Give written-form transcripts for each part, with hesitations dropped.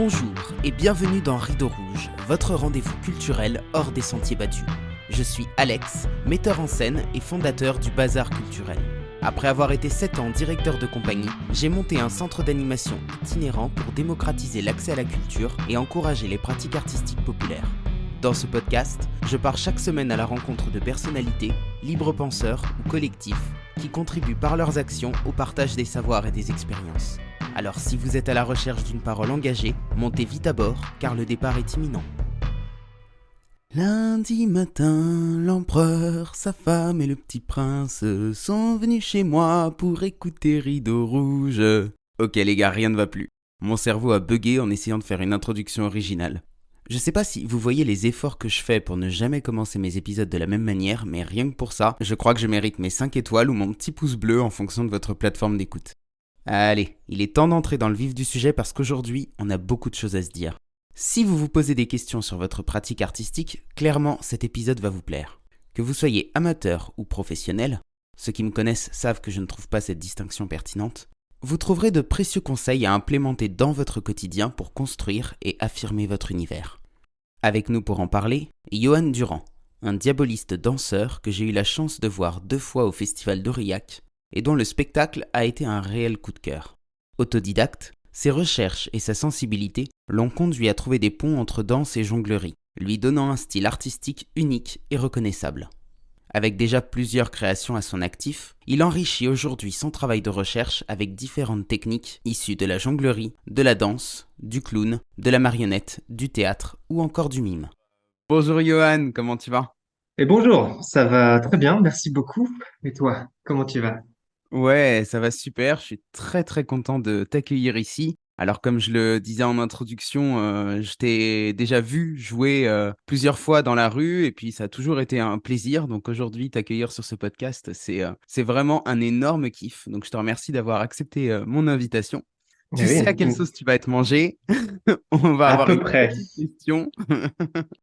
Bonjour et bienvenue dans Rideau Rouge, votre rendez-vous culturel hors des sentiers battus. Je suis Alex, metteur en scène et fondateur du Bazar Culturel. Après avoir été 7 ans directeur de compagnie, j'ai monté un centre d'animation itinérant pour démocratiser l'accès à la culture et encourager les pratiques artistiques populaires. Dans ce podcast, je pars chaque semaine à la rencontre de personnalités, libres penseurs ou collectifs qui contribuent par leurs actions au partage des savoirs et des expériences. Alors si vous êtes à la recherche d'une parole engagée, montez vite à bord car le départ est imminent. Lundi matin, l'empereur, sa femme et le petit prince sont venus chez moi pour écouter Rideau Rouge. Ok les gars, rien ne va plus. Mon cerveau a bugué en essayant de faire une introduction originale. Je sais pas si vous voyez les efforts que je fais pour ne jamais commencer mes épisodes de la même manière, mais rien que pour ça, je crois que je mérite mes 5 étoiles ou mon petit pouce bleu en fonction de votre plateforme d'écoute. Allez, il est temps d'entrer dans le vif du sujet parce qu'aujourd'hui, on a beaucoup de choses à se dire. Si vous vous posez des questions sur votre pratique artistique, clairement cet épisode va vous plaire. Que vous soyez amateur ou professionnel, ceux qui me connaissent savent que je ne trouve pas cette distinction pertinente, vous trouverez de précieux conseils à implémenter dans votre quotidien pour construire et affirmer votre univers. Avec nous pour en parler, Johan Durand, un diaboliste danseur que j'ai eu la chance de voir 2 fois au Festival d'Aurillac et dont le spectacle a été un réel coup de cœur. Autodidacte, ses recherches et sa sensibilité l'ont conduit à trouver des ponts entre danse et jonglerie, lui donnant un style artistique unique et reconnaissable. Avec déjà plusieurs créations à son actif, il enrichit aujourd'hui son travail de recherche avec différentes techniques issues de la jonglerie, de la danse, du clown, de la marionnette, du théâtre ou encore du mime. Bonjour Johan, comment tu vas ? Et bonjour, ça va très bien, merci beaucoup. Et toi, comment tu vas? Ouais, ça va super, je suis très content de t'accueillir ici. Alors comme je le disais en introduction, je t'ai déjà vu jouer plusieurs fois dans la rue et puis ça a toujours été un plaisir. Donc aujourd'hui, t'accueillir sur ce podcast, c'est vraiment un énorme kiff. Donc je te remercie d'avoir accepté mon invitation. Eh Tu sais à oui, quelle sauce tu vas être mangé? On va à avoir peu une près. petite question.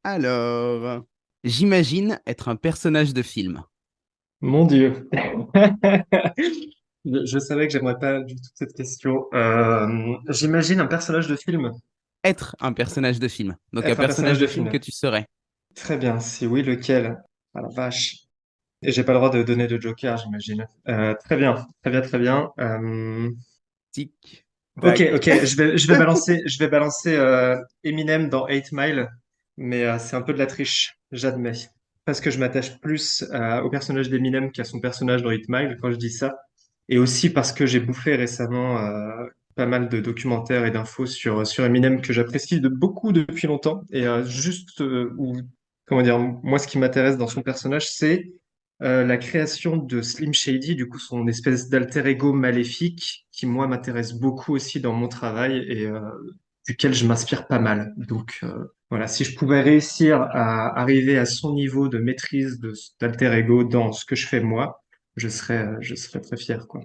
Alors, j'imagine être un personnage de film. Mon Dieu. Je savais que j'aimerais pas du tout cette question. J'imagine un personnage de film. Être un personnage de film. Donc un Être un personnage personnage de de film que film. tu serais. Très bien, si oui, lequel? Ah la vache. Et j'ai pas le droit de donner de joker, j'imagine. Très bien, très bien, très bien. Tic, Ok, tac. ok, je vais balancer Eminem dans 8 Mile, mais c'est un peu de la triche, j'admets. Parce que je m'attache plus au personnage d'Eminem qu'à son personnage dans 8 Mile quand je dis ça. Et aussi parce que j'ai bouffé récemment pas mal de documentaires et d'infos sur Eminem que j'apprécie de beaucoup depuis longtemps. Et comment dire, moi ce qui m'intéresse dans son personnage, c'est la création de Slim Shady, du coup son espèce d'alter ego maléfique, qui moi m'intéresse beaucoup aussi dans mon travail et duquel je m'inspire pas mal. Donc voilà, si je pouvais réussir à arriver à son niveau de maîtrise de cet alter ego dans ce que je fais moi, je serais très fier, quoi.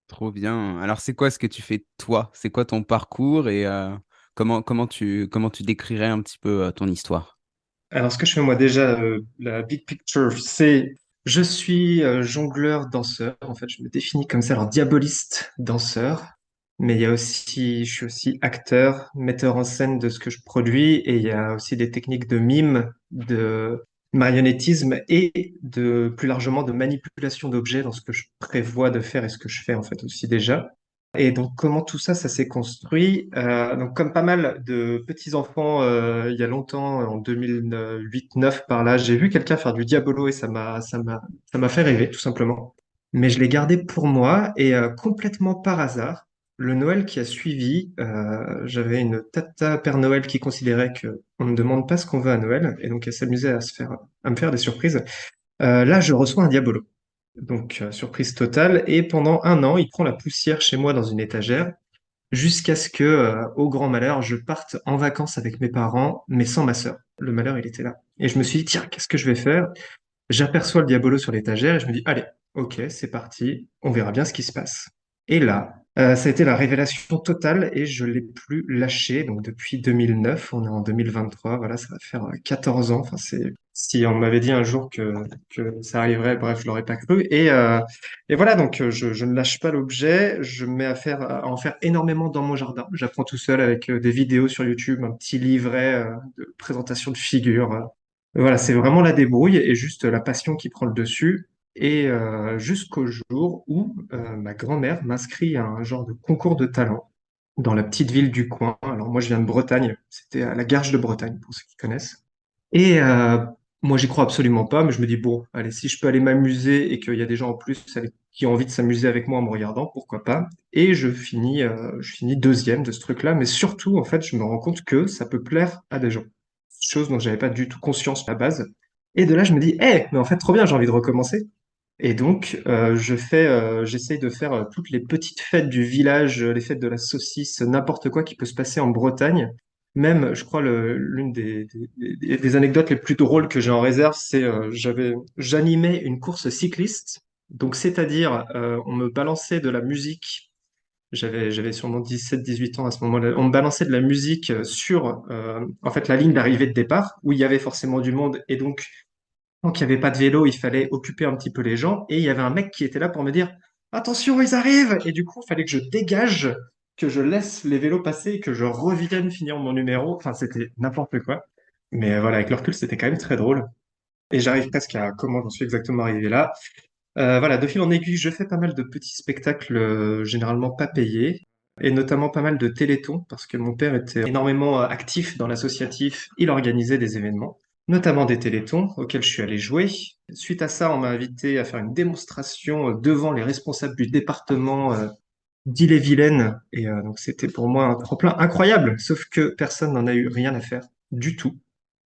Trop bien. Alors c'est quoi ce que tu fais toi? C'est quoi ton parcours et comment tu décrirais un petit peu ton histoire? Alors, ce que je fais moi déjà, la big picture, c'est je suis jongleur, danseur. En fait, je me définis comme ça, alors diaboliste, danseur. Mais il y a aussi, je suis aussi acteur, metteur en scène de ce que je produis, et il y a aussi des techniques de mime, de marionnettisme et de plus largement de manipulation d'objets dans ce que je prévois de faire et ce que je fais en fait aussi déjà. Et donc, comment tout ça, ça s'est construit? Donc, comme pas mal de petits-enfants, il y a longtemps, en 2008-9 par là, j'ai vu quelqu'un faire du diabolo et ça m'a fait rêver, tout simplement. Mais je l'ai gardé pour moi et complètement par hasard, le Noël qui a suivi, j'avais une tata Père Noël qui considérait que on ne demande pas ce qu'on veut à Noël et donc elle s'amusait à me faire des surprises. Là, je reçois un diabolo. Donc, surprise totale. Et pendant un an, il prend la poussière chez moi dans une étagère, jusqu'à ce que, au grand malheur, je parte en vacances avec mes parents, mais sans ma sœur. Le malheur, il était là. Et je me suis dit, tiens, qu'est-ce que je vais faire? J'aperçois le diabolo sur l'étagère et je me dis, allez, ok, c'est parti, on verra bien ce qui se passe. Et là, ça a été la révélation totale et je l'ai plus lâché. Donc, depuis 2009, on est en 2023, voilà, ça va faire 14 ans. Enfin, Si on m'avait dit un jour que ça arriverait, bref, je l'aurais pas cru. Et voilà, donc je ne lâche pas l'objet, je me mets à en faire énormément dans mon jardin. J'apprends tout seul avec des vidéos sur YouTube, un petit livret de présentation de figures. Voilà, c'est vraiment la débrouille et juste la passion qui prend le dessus. Et jusqu'au jour où ma grand-mère m'inscrit à un genre de concours de talent dans la petite ville du coin. Alors moi, je viens de Bretagne, c'était à la Garge de Bretagne, pour ceux qui connaissent. Et moi, j'y crois absolument pas, mais je me dis, bon, allez, si je peux aller m'amuser et qu'il y a des gens en plus qui ont envie de s'amuser avec moi en me regardant, pourquoi pas. Et je finis deuxième de ce truc-là, mais surtout, en fait, je me rends compte que ça peut plaire à des gens. Chose dont j'avais pas du tout conscience à la base. Et de là, je me dis, mais en fait, trop bien, j'ai envie de recommencer. Et donc, j'essaye de faire toutes les petites fêtes du village, les fêtes de la saucisse, n'importe quoi qui peut se passer en Bretagne. Même, je crois, l'une des anecdotes les plus drôles que j'ai en réserve, c'est j'animais une course cycliste. Donc, c'est-à-dire, on me balançait de la musique. J'avais sûrement 17, 18 ans à ce moment-là. On me balançait de la musique sur, en fait, la ligne d'arrivée de départ, où il y avait forcément du monde. Et donc, donc, il n'y avait pas de vélo, il fallait occuper un petit peu les gens. Et il y avait un mec qui était là pour me dire, attention, ils arrivent! Et du coup, il fallait que je dégage, que je laisse les vélos passer, et que je revienne finir mon numéro. Enfin, c'était n'importe quoi. Mais voilà, avec le recul, c'était quand même très drôle. Et j'arrive presque à comment j'en suis exactement arrivé là. Voilà, de fil en aiguille, je fais pas mal de petits spectacles, généralement pas payés, et notamment pas mal de télétons, parce que mon père était énormément actif dans l'associatif, il organisait des événements, notamment des télétons auxquels je suis allé jouer. Suite à ça, on m'a invité à faire une démonstration devant les responsables du département d'Ille-et-Vilaine, et donc c'était pour moi un tremplin incroyable, sauf que personne n'en a eu rien à faire du tout.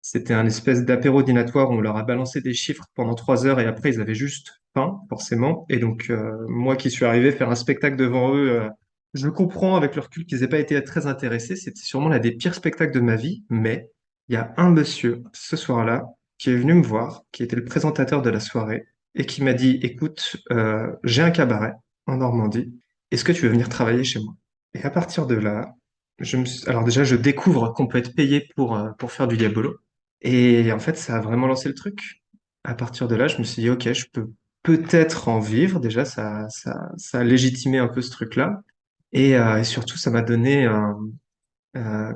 C'était un espèce d'apéro dînatoire où on leur a balancé des chiffres pendant 3 heures et après ils avaient juste faim, forcément. Et donc moi qui suis arrivé faire un spectacle devant eux, je comprends avec le recul qu'ils n'aient pas été très intéressés. C'était sûrement l'un des pires spectacles de ma vie, mais il y a un monsieur ce soir-là qui est venu me voir, qui était le présentateur de la soirée et qui m'a dit, écoute, j'ai un cabaret en Normandie. Est-ce que tu veux venir travailler chez moi? Et à partir de là, alors déjà, je découvre qu'on peut être payé pour faire du diabolo. Et en fait, ça a vraiment lancé le truc. À partir de là, je me suis dit, OK, je peux peut-être en vivre. Déjà, ça a légitimé un peu ce truc-là. Et surtout, ça m'a donné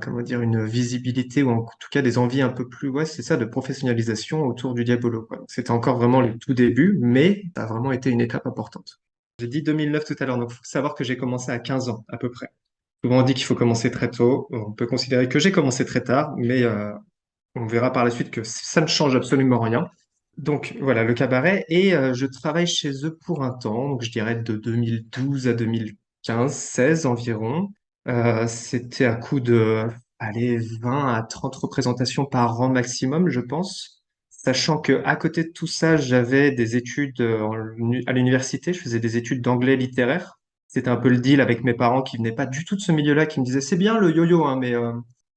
comment dire, une visibilité ou en tout cas des envies un peu plus, ouais, c'est ça, de professionnalisation autour du diabolo, quoi. Donc, c'était encore vraiment les tout débuts, mais ça a vraiment été une étape importante. J'ai dit 2009 tout à l'heure, donc il faut savoir que j'ai commencé à 15 ans à peu près. Souvent on dit qu'il faut commencer très tôt. On peut considérer que j'ai commencé très tard, mais on verra par la suite que ça ne change absolument rien. Donc voilà, le cabaret, et je travaille chez eux pour un temps, donc je dirais de 2012 à 2015, 16 environ. C'était à coup de, allez, 20 à 30 représentations par an maximum, je pense. Sachant que à côté de tout ça, j'avais des études à l'université, je faisais des études d'anglais littéraire. C'était un peu le deal avec mes parents qui venaient pas du tout de ce milieu-là, qui me disaient, c'est bien le yo-yo, hein,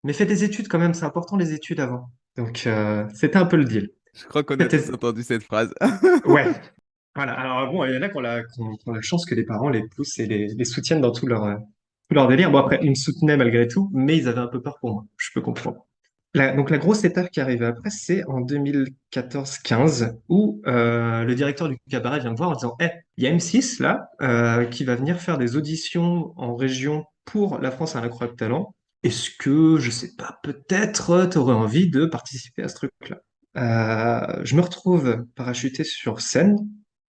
mais fais des études quand même, c'est important les études avant. Donc, c'était un peu le deal. Je crois qu'on a tous C'était- entendu cette phrase. Ouais. Voilà. Alors, bon, il y en a qui ont la chance que les parents les poussent et les soutiennent dans tout leur délire. Bon, après, ils me soutenaient malgré tout, mais ils avaient un peu peur pour moi. Je peux comprendre. Donc, la grosse étape qui arrivait après, c'est en 2014-15, où le directeur du cabaret vient me voir en disant, il y a M6, là, qui va venir faire des auditions en région pour La France a un incroyable talent. Est-ce que, je sais pas, peut-être tu aurais envie de participer à ce truc-là? Je me retrouve parachuté sur scène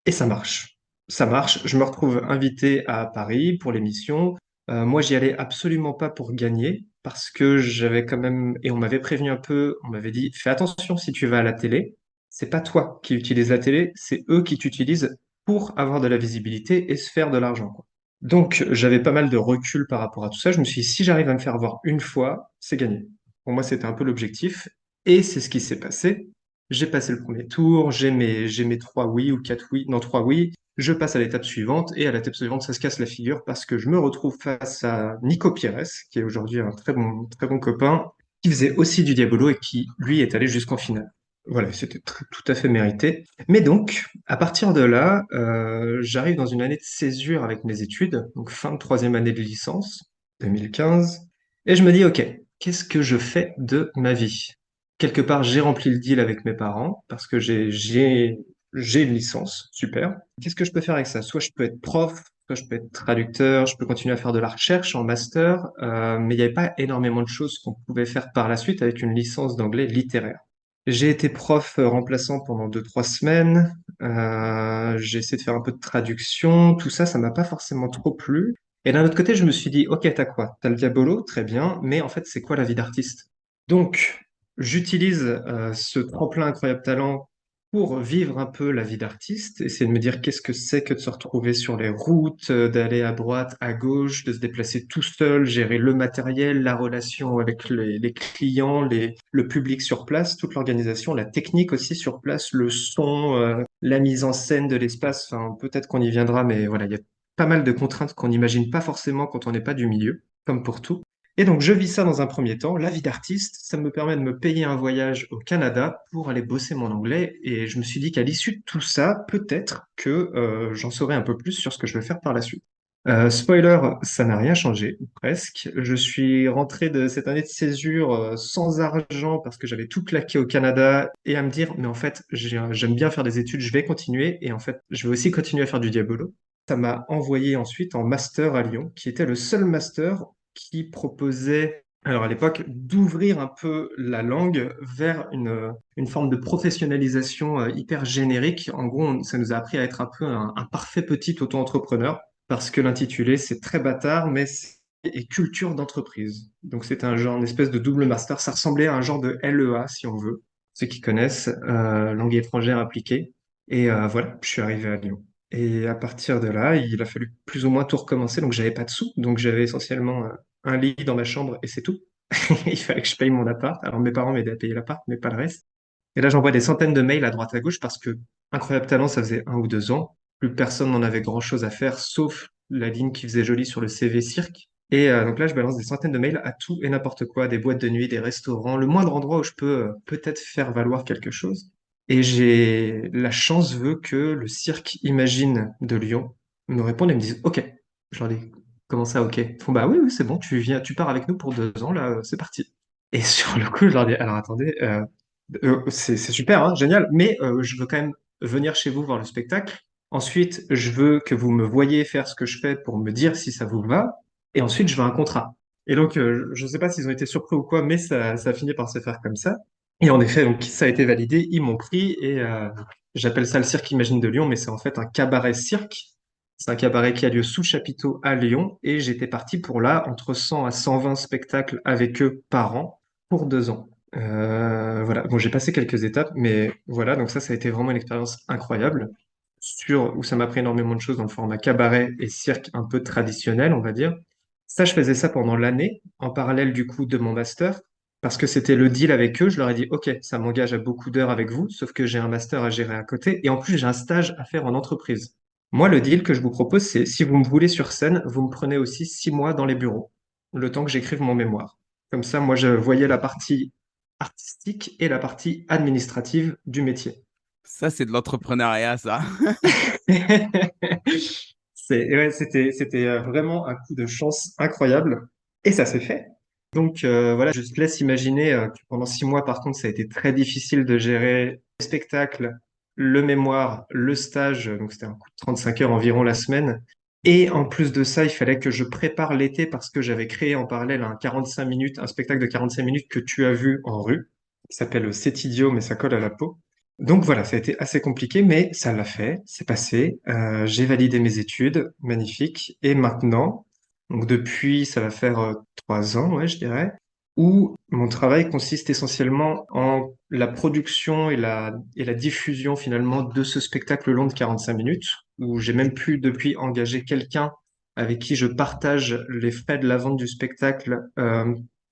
et ça marche. Ça marche. Je me retrouve invité à Paris pour l'émission. Moi, j'y allais absolument pas pour gagner parce que j'avais quand même, et on m'avait prévenu un peu, on m'avait dit, fais attention si tu vas à la télé, c'est pas toi qui utilises la télé, c'est eux qui t'utilisent pour avoir de la visibilité et se faire de l'argent, quoi. Donc, j'avais pas mal de recul par rapport à tout ça. Je me suis dit, si j'arrive à me faire voir une fois, c'est gagné. Pour moi, c'était un peu l'objectif. Et c'est ce qui s'est passé. J'ai passé le premier tour, j'ai mes 3 oui ou 4 oui, non 3 oui. Je passe à l'étape suivante et à l'étape suivante, ça se casse la figure parce que je me retrouve face à Nico Pires, qui est aujourd'hui un très bon copain, qui faisait aussi du Diabolo et qui, lui, est allé jusqu'en finale. Voilà, c'était tout à fait mérité. Mais donc, à partir de là, j'arrive dans une année de césure avec mes études, donc fin de troisième année de licence, 2015, et je me dis, OK, qu'est-ce que je fais de ma vie? Quelque part, j'ai rempli le deal avec mes parents parce que j'ai une licence, super. Qu'est-ce que je peux faire avec ça? Soit je peux être prof, soit je peux être traducteur, je peux continuer à faire de la recherche en master, mais il n'y avait pas énormément de choses qu'on pouvait faire par la suite avec une licence d'anglais littéraire. J'ai été prof remplaçant pendant 2, 3 semaines. J'ai essayé de faire un peu de traduction. Tout ça, ça m'a pas forcément trop plu. Et d'un autre côté, je me suis dit, OK, t'as quoi? T'as le diabolo, très bien, mais en fait, c'est quoi la vie d'artiste? Donc, j'utilise ce tremplin incroyable talent pour vivre un peu la vie d'artiste, essayer de me dire qu'est-ce que c'est que de se retrouver sur les routes, d'aller à droite, à gauche, de se déplacer tout seul, gérer le matériel, la relation avec les clients, le public sur place, toute l'organisation, la technique aussi sur place, le son, la mise en scène de l'espace. Enfin, peut-être qu'on y viendra, mais voilà, il y a pas mal de contraintes qu'on n'imagine pas forcément quand on n'est pas du milieu, comme pour tout. Et donc, je vis ça dans un premier temps. La vie d'artiste, ça me permet de me payer un voyage au Canada pour aller bosser mon anglais. Et je me suis dit qu'à l'issue de tout ça, peut-être que j'en saurai un peu plus sur ce que je vais faire par la suite. Spoiler, ça n'a rien changé, ou presque. Je suis rentré de cette année de césure sans argent parce que j'avais tout claqué au Canada et à me dire, mais en fait, j'aime bien faire des études, je vais continuer. Et en fait, je vais aussi continuer à faire du diabolo. Ça m'a envoyé ensuite en master à Lyon, qui était le seul master qui proposait, alors à l'époque, d'ouvrir un peu la langue vers une forme de professionnalisation hyper générique. En gros, ça nous a appris à être un peu un parfait petit auto-entrepreneur, parce que l'intitulé, c'est très bâtard, mais c'est et culture d'entreprise. Donc c'est un genre, une espèce de double master. Ça ressemblait à un genre de LEA, si on veut, ceux qui connaissent, langue étrangère appliquée. Et voilà, je suis arrivé à Lyon. Et à partir de là, il a fallu plus ou moins tout recommencer. Donc, j'avais pas de sous. Donc, j'avais essentiellement un lit dans ma chambre et c'est tout. Il fallait que je paye mon appart. Alors, mes parents m'aidaient à payer l'appart, mais pas le reste. Et là, j'envoie des centaines de mails à droite à gauche parce que Incroyable Talent, ça faisait 1 ou 2 ans. Plus personne n'en avait grand-chose à faire, sauf la ligne qui faisait joli sur le CV cirque. Et donc là, je balance des centaines de mails à tout et n'importe quoi, des boîtes de nuit, des restaurants, le moindre endroit où je peux peut-être faire valoir quelque chose. Et la chance veut que le cirque Imagine de Lyon me réponde et me dise OK. Je leur dis comment ça, OK? Ils font bah oui, oui, c'est bon, tu viens, tu pars avec nous pour 2 ans, là, c'est parti. Et sur le coup, je leur dis alors attendez, c'est super, hein, génial, mais je veux quand même venir chez vous voir le spectacle. Ensuite, je veux que vous me voyiez faire ce que je fais pour me dire si ça vous va. Et ensuite, je veux un contrat. Et donc, je ne sais pas s'ils ont été surpris ou quoi, mais ça a fini par se faire comme ça. Et en effet, donc, ça a été validé, ils m'ont pris et j'appelle ça le Cirque Imagine de Lyon, mais c'est en fait un cabaret cirque. C'est un cabaret qui a lieu sous chapiteau à Lyon et j'étais parti pour là entre 100 à 120 spectacles avec eux par an pour 2 ans. Voilà, bon, j'ai passé quelques étapes, mais voilà, donc ça a été vraiment une expérience incroyable où ça m'a appris énormément de choses dans le format cabaret et cirque un peu traditionnel, on va dire. Ça, je faisais ça pendant l'année, en parallèle du coup de mon master, parce que c'était le deal avec eux. Je leur ai dit, OK, ça m'engage à beaucoup d'heures avec vous, sauf que j'ai un master à gérer à côté, et en plus j'ai un stage à faire en entreprise. Moi, le deal que je vous propose, c'est si vous me voulez sur scène, vous me prenez aussi 6 mois dans les bureaux, le temps que j'écrive mon mémoire. Comme ça, moi, je voyais la partie artistique et la partie administrative du métier. Ça, c'est de l'entrepreneuriat, ça. Ouais, c'était vraiment un coup de chance incroyable. Et ça s'est fait. Donc voilà, je te laisse imaginer que pendant 6 mois, par contre, ça a été très difficile de gérer le spectacle, le mémoire, le stage. Donc c'était un coup de 35 heures environ la semaine. Et en plus de ça, il fallait que je prépare l'été parce que j'avais créé en parallèle un 45 minutes, un spectacle de 45 minutes que tu as vu en rue, qui s'appelle C'est idiot, mais ça colle à la peau. Donc voilà, ça a été assez compliqué, mais ça l'a fait, c'est passé. J'ai validé mes études, magnifique. Et maintenant, donc depuis, ça va faire 3 ans, ouais, je dirais, où mon travail consiste essentiellement en la production et la diffusion finalement de ce spectacle long de 45 minutes, où j'ai même pu depuis engager quelqu'un avec qui je partage les frais de la vente du spectacle.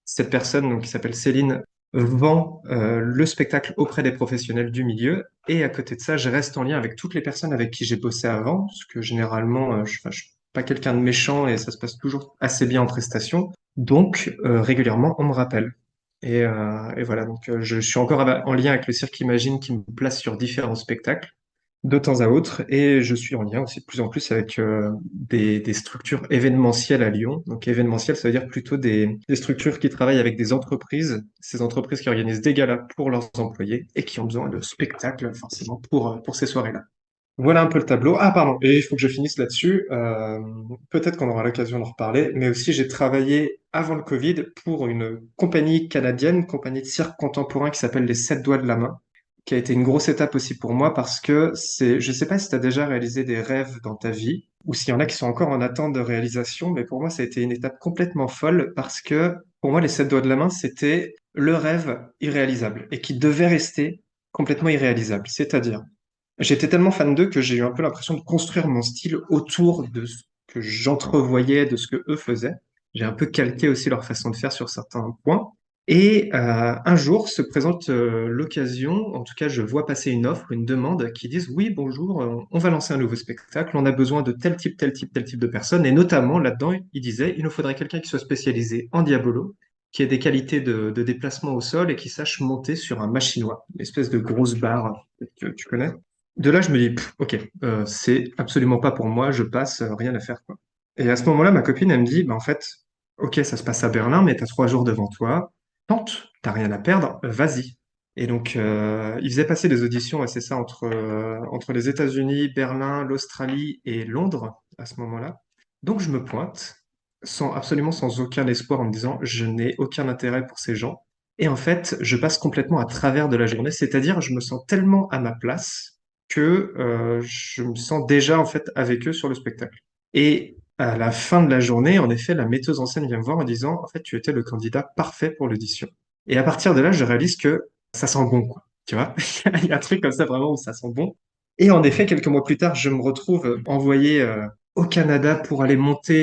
Cette personne, donc, qui s'appelle Céline, vend le spectacle auprès des professionnels du milieu. Et à côté de ça, je reste en lien avec toutes les personnes avec qui j'ai bossé avant, parce que généralement, je suis pas quelqu'un de méchant et ça se passe toujours assez bien en prestation. Donc, régulièrement, on me rappelle. Et voilà, donc je suis encore en lien avec le Cirque Imagine qui me place sur différents spectacles. de temps à autre, et je suis en lien aussi de plus en plus avec des structures événementielles à Lyon. Donc événementielles, ça veut dire plutôt des structures qui travaillent avec des entreprises, ces entreprises qui organisent des galas pour leurs employés et qui ont besoin de spectacles forcément pour ces soirées-là. Voilà un peu le tableau. Ah, pardon, et il faut que je finisse là-dessus. Peut-être qu'on aura l'occasion d'en reparler, mais aussi j'ai travaillé avant le Covid pour une compagnie canadienne, compagnie de cirque contemporain qui s'appelle les Sept Doigts de la Main, qui a été une grosse étape aussi pour moi parce que je sais pas si tu as déjà réalisé des rêves dans ta vie ou s'il y en a qui sont encore en attente de réalisation, mais pour moi ça a été une étape complètement folle parce que pour moi les Sept Doigts de la Main c'était le rêve irréalisable et qui devait rester complètement irréalisable. C'est-à-dire j'étais tellement fan d'eux que j'ai eu un peu l'impression de construire mon style autour de ce que j'entrevoyais, de ce que eux faisaient. J'ai un peu calqué aussi leur façon de faire sur certains points. Et un jour se présente l'occasion, en tout cas je vois passer une offre, une demande qui disent oui, bonjour, on va lancer un nouveau spectacle, on a besoin de tel type, tel type, tel type de personnes. Et notamment là-dedans, ils disaient il nous faudrait quelqu'un qui soit spécialisé en diabolo, qui ait des qualités de déplacement au sol et qui sache monter sur un machinois, une espèce de grosse barre que tu connais. De là, je me dis, ok, c'est absolument pas pour moi, je passe, rien à faire, quoi. Et à ce moment-là, ma copine, elle me dit, bah, en fait, ok, ça se passe à Berlin, mais t'as 3 jours devant toi, tente, t'as rien à perdre, vas-y. Et donc, il faisait passer des auditions, et c'est ça, entre les États-Unis, Berlin, l'Australie et Londres, à ce moment-là. Donc, je me pointe, absolument sans aucun espoir, en me disant, je n'ai aucun intérêt pour ces gens. Et en fait, je passe complètement à travers de la journée, c'est-à-dire, je me sens tellement à ma place que je me sens déjà en fait avec eux sur le spectacle. Et à la fin de la journée, en effet, la metteuse en scène vient me voir en disant, en fait, tu étais le candidat parfait pour l'audition. Et à partir de là, je réalise que ça sent bon, quoi. Tu vois, il y a un truc comme ça vraiment où ça sent bon. Et en effet, quelques mois plus tard, je me retrouve envoyé au Canada pour aller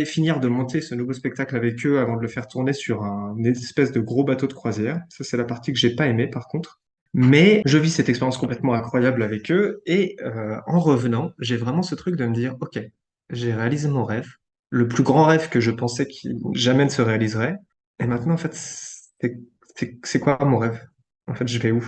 finir de monter ce nouveau spectacle avec eux avant de le faire tourner sur une espèce de gros bateau de croisière. Ça, c'est la partie que j'ai pas aimée, par contre. Mais je vis cette expérience complètement incroyable avec eux et en revenant, j'ai vraiment ce truc de me dire, OK, j'ai réalisé mon rêve, le plus grand rêve que je pensais qu'il jamais ne se réaliserait. Et maintenant, en fait, c'est quoi mon rêve? En fait, je vais où?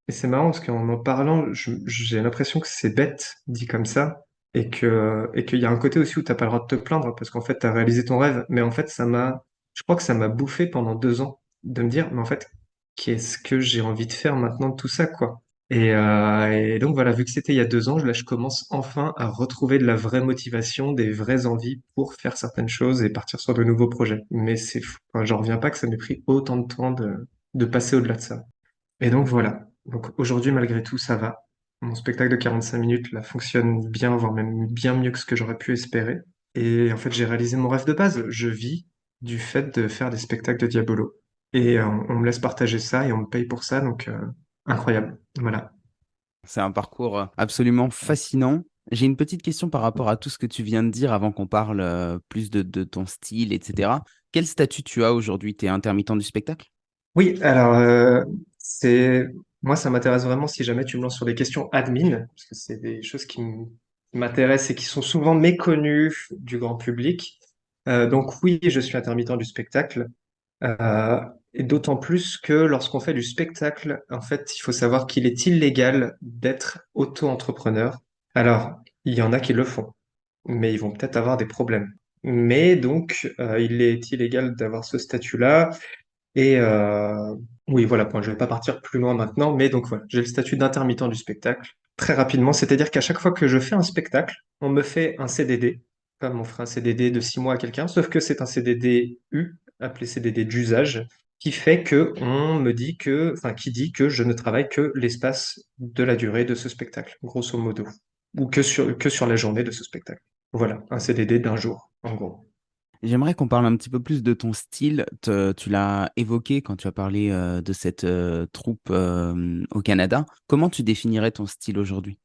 Et c'est marrant parce qu'en parlant, j'ai l'impression que c'est bête dit comme ça et qu'il y a un côté aussi où t'as pas le droit de te plaindre parce qu'en fait, t'as réalisé ton rêve. Mais en fait, je crois que ça m'a bouffé pendant 2 ans de me dire, mais en fait, qu'est-ce que j'ai envie de faire maintenant de tout ça, quoi? Et donc voilà, vu que c'était il y a 2 ans, là, je commence enfin à retrouver de la vraie motivation, des vraies envies pour faire certaines choses et partir sur de nouveaux projets. Mais c'est fou. Enfin, j'en reviens pas que ça m'ait pris autant de temps de passer au-delà de ça. Et donc voilà. Donc aujourd'hui, malgré tout, ça va. Mon spectacle de 45 minutes, là, fonctionne bien, voire même bien mieux que ce que j'aurais pu espérer. Et en fait, j'ai réalisé mon rêve de base. Je vis du fait de faire des spectacles de Diabolo. Et on me laisse partager ça et on me paye pour ça, donc incroyable. Voilà. C'est un parcours absolument fascinant. J'ai une petite question par rapport à tout ce que tu viens de dire avant qu'on parle plus de ton style, etc. Quel statut tu as aujourd'hui? Tu es intermittent du spectacle? Oui, alors c'est moi ça m'intéresse vraiment si jamais tu me lances sur des questions admin, parce que c'est des choses qui m'intéressent et qui sont souvent méconnues du grand public. Donc oui, je suis intermittent du spectacle. Euh, et d'autant plus que lorsqu'on fait du spectacle, en fait, il faut savoir qu'il est illégal d'être auto-entrepreneur. Alors, il y en a qui le font, mais ils vont peut-être avoir des problèmes. Mais donc, il est illégal d'avoir ce statut-là. Et oui, voilà, point. Je vais pas partir plus loin maintenant, mais donc voilà, j'ai le statut d'intermittent du spectacle. Très rapidement, c'est-à-dire qu'à chaque fois que je fais un spectacle, on me fait un CDD, comme on ferait un CDD de 6 mois à quelqu'un, sauf que c'est un CDD U, appelé CDD d'usage, qui fait que on me dit que, enfin, qui dit que je ne travaille que l'espace de la durée de ce spectacle, grosso modo, ou que sur la journée de ce spectacle. Voilà, un CDD d'un jour, en gros. J'aimerais qu'on parle un petit peu plus de ton style. Tu l'as évoqué quand tu as parlé de cette troupe au Canada. Comment tu définirais ton style aujourd'hui?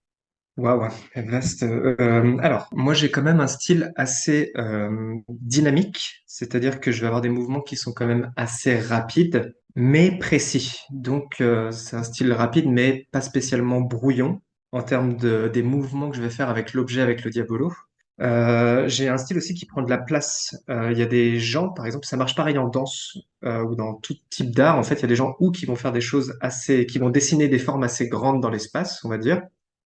Waouh, vaste. Alors, moi, j'ai quand même un style assez dynamique, c'est-à-dire que je vais avoir des mouvements qui sont quand même assez rapides, mais précis. Donc, c'est un style rapide, mais pas spécialement brouillon en termes des mouvements que je vais faire avec l'objet, avec le diabolo. J'ai un style aussi qui prend de la place. Il y a des gens, par exemple, ça marche pareil en danse ou dans tout type d'art. En fait, il y a des gens qui vont faire des choses qui vont dessiner des formes assez grandes dans l'espace, on va dire,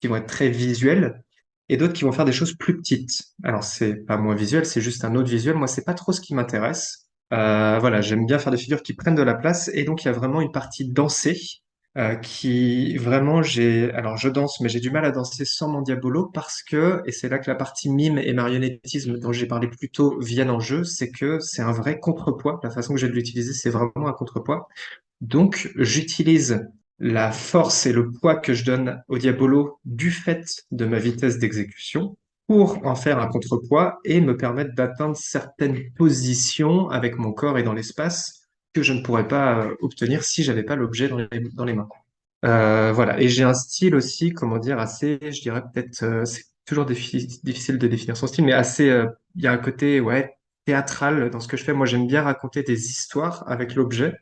qui vont être très visuels et d'autres qui vont faire des choses plus petites. Alors, c'est pas moins visuel, c'est juste un autre visuel. Moi, c'est pas trop ce qui m'intéresse. Voilà, j'aime bien faire des figures qui prennent de la place et donc il y a vraiment une partie dansée qui vraiment alors je danse, mais j'ai du mal à danser sans mon diabolo parce que, et c'est là que la partie mime et marionnettisme dont j'ai parlé plus tôt viennent en jeu, c'est que c'est un vrai contrepoids. La façon que j'ai de l'utiliser, c'est vraiment un contrepoids. Donc, j'utilise la force et le poids que je donne au diabolo du fait de ma vitesse d'exécution pour en faire un contrepoids et me permettre d'atteindre certaines positions avec mon corps et dans l'espace que je ne pourrais pas obtenir si j'avais pas l'objet dans les mains. Voilà. Et j'ai un style aussi, comment dire, assez, je dirais peut-être, c'est toujours difficile de définir son style, mais assez, il y a un côté, ouais, théâtral dans ce que je fais. Moi, j'aime bien raconter des histoires avec l'objet,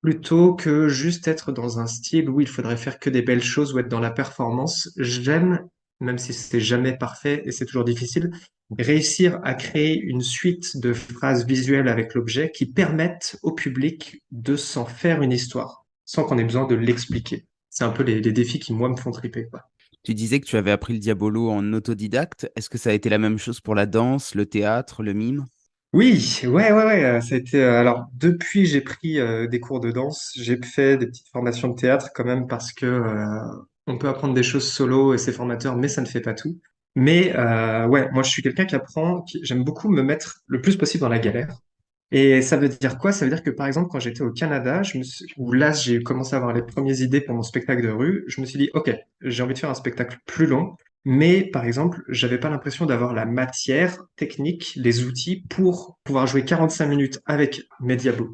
plutôt que juste être dans un style où il faudrait faire que des belles choses ou être dans la performance. J'aime, même si c'est jamais parfait et c'est toujours difficile, réussir à créer une suite de phrases visuelles avec l'objet qui permettent au public de s'en faire une histoire, sans qu'on ait besoin de l'expliquer. C'est un peu les défis qui, moi, me font triper, quoi. Tu disais que tu avais appris le diabolo en autodidacte. Est-ce que ça a été la même chose pour la danse, le théâtre, le mime? Oui, ouais, ça a été. Alors, depuis, j'ai pris des cours de danse. J'ai fait des petites formations de théâtre quand même parce que on peut apprendre des choses solo et c'est formateur, mais ça ne fait pas tout. Mais ouais, moi, je suis quelqu'un qui apprend. J'aime beaucoup me mettre le plus possible dans la galère. Et ça veut dire quoi? Ça veut dire que par exemple, quand j'étais au Canada, où là j'ai commencé à avoir les premières idées pour mon spectacle de rue, je me suis dit, OK, j'ai envie de faire un spectacle plus long, mais par exemple, j'avais pas l'impression d'avoir la matière technique, les outils pour pouvoir jouer 45 minutes avec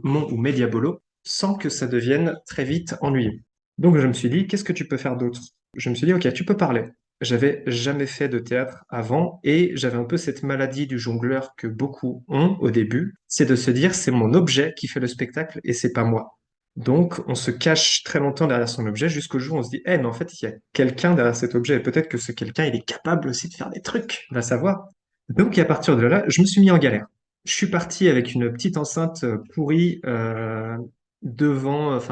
mon ou mes diabolos sans que ça devienne très vite ennuyeux. Donc je me suis dit, qu'est-ce que tu peux faire d'autre? Je me suis dit, OK, tu peux parler. J'avais jamais fait de théâtre avant et j'avais un peu cette maladie du jongleur que beaucoup ont au début, c'est de se dire c'est mon objet qui fait le spectacle et c'est pas moi. Donc on se cache très longtemps derrière son objet jusqu'au jour où on se dit eh mais en fait il y a quelqu'un derrière cet objet et peut-être que ce quelqu'un il est capable aussi de faire des trucs, va savoir. Donc à partir de là, je me suis mis en galère. Je suis parti avec une petite enceinte pourrie enfin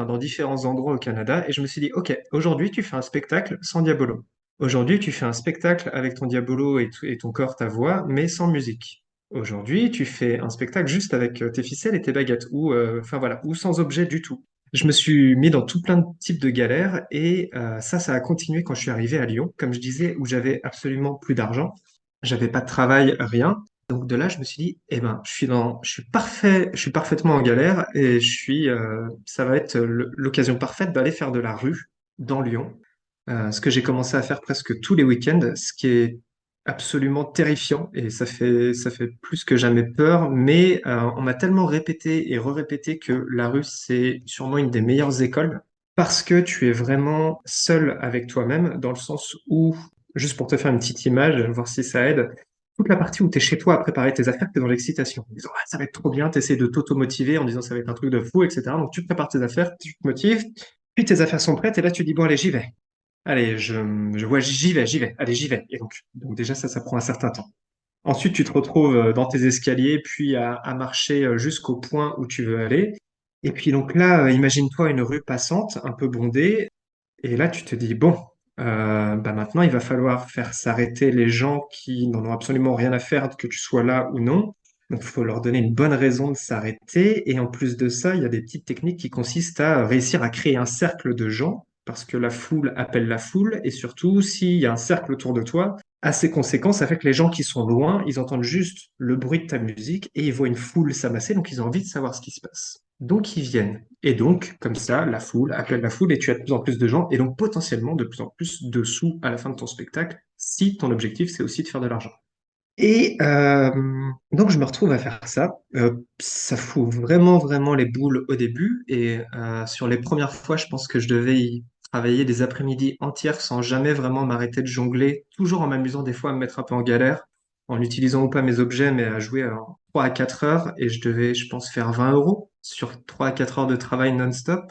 dans différents endroits au Canada et je me suis dit ok aujourd'hui tu fais un spectacle sans diabolo. Aujourd'hui, tu fais un spectacle avec ton diabolo et ton corps, ta voix, mais sans musique. Aujourd'hui, tu fais un spectacle juste avec tes ficelles et tes baguettes, ou enfin voilà, ou sans objet du tout. Je me suis mis dans tout plein de types de galères et ça a continué quand je suis arrivé à Lyon, comme je disais, où j'avais absolument plus d'argent, j'avais pas de travail, rien. Donc de là, je me suis dit, eh ben, je suis parfaitement en galère et ça va être l'occasion parfaite d'aller faire de la rue dans Lyon, ce que j'ai commencé à faire presque tous les week-ends, ce qui est absolument terrifiant et ça fait plus que jamais peur, mais on m'a tellement répété et re-répété que la rue, c'est sûrement une des meilleures écoles parce que tu es vraiment seul avec toi-même dans le sens où, juste pour te faire une petite image, voir si ça aide, toute la partie où tu es chez toi à préparer tes affaires, tu es dans l'excitation. En disant, ah, ça va être trop bien, tu essaies de t'auto-motiver en disant ça va être un truc de fou, etc. Donc tu prépares tes affaires, tu te motives, puis tes affaires sont prêtes et là tu dis, bon, allez, j'y vais. Allez, je vois, j'y vais, allez, j'y vais. Et donc déjà, ça prend un certain temps. Ensuite, tu te retrouves dans tes escaliers, puis à marcher jusqu'au point où tu veux aller. Et puis donc là, imagine-toi une rue passante, un peu bondée, et là, tu te dis, bon, bah maintenant, il va falloir faire s'arrêter les gens qui n'en ont absolument rien à faire que tu sois là ou non. Donc, il faut leur donner une bonne raison de s'arrêter. Et en plus de ça, il y a des petites techniques qui consistent à réussir à créer un cercle de gens, parce que la foule appelle la foule. Et surtout, s'il y a un cercle autour de toi, assez conséquent, ça fait que les gens qui sont loin, ils entendent juste le bruit de ta musique et ils voient une foule s'amasser, donc ils ont envie de savoir ce qui se passe. Donc ils viennent. Et donc, comme ça, la foule appelle la foule et tu as de plus en plus de gens et donc potentiellement de plus en plus de sous à la fin de ton spectacle si ton objectif c'est aussi de faire de l'argent. Et donc je me retrouve à faire ça. Ça fout vraiment les boules au début et sur les premières fois, je pense que je devais y travailler des après-midi entières sans jamais vraiment m'arrêter de jongler, toujours en m'amusant des fois à me mettre un peu en galère, en utilisant ou pas mes objets, mais à jouer 3 à 4 heures et je devais, je pense, faire 20 euros sur 3 à 4 heures de travail non-stop.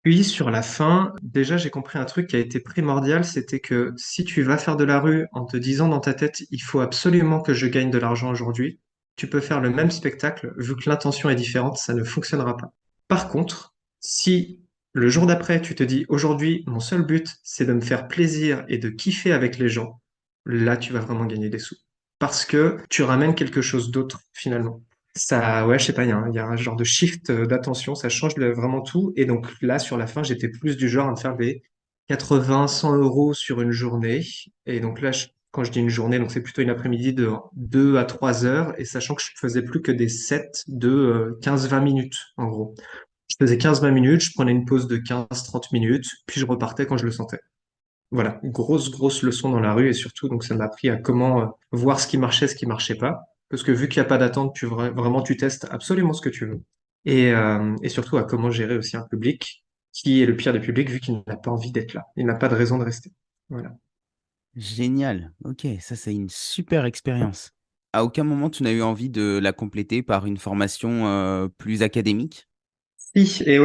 Puis sur la fin, déjà j'ai compris un truc qui a été primordial, c'était que si tu vas faire de la rue en te disant dans ta tête, il faut absolument que je gagne de l'argent aujourd'hui, tu peux faire le même spectacle, vu que l'intention est différente, ça ne fonctionnera pas. Par contre, si Le jour d'après, tu te dis, aujourd'hui, mon seul but, c'est de me faire plaisir et de kiffer avec les gens. Là, tu vas vraiment gagner des sous. Parce que tu ramènes quelque chose d'autre, finalement. Ça, ouais, je sais pas, il y a un genre de shift d'attention, ça change vraiment tout. Et donc là, sur la fin, j'étais plus du genre à me faire des 80, 100 euros sur une journée. Et donc là, quand je dis une journée, donc c'est plutôt une après-midi de 2 à 3 heures, et sachant que je faisais plus que des sets de 15-20 minutes, en gros. Je faisais 15-20 minutes, je prenais une pause de 15-30 minutes, puis je repartais quand je le sentais. Voilà, grosse leçon dans la rue et surtout, donc ça m'a appris à comment voir ce qui marchait pas. Parce que vu qu'il n'y a pas d'attente, vraiment tu testes absolument ce que tu veux. Et surtout à comment gérer aussi un public qui est le pire des publics vu qu'il n'a pas envie d'être là. Il n'a pas de raison de rester. Voilà. Génial. Ok, ça c'est une super expérience. À aucun moment tu n'as eu envie de la compléter par une formation plus académique? Si, et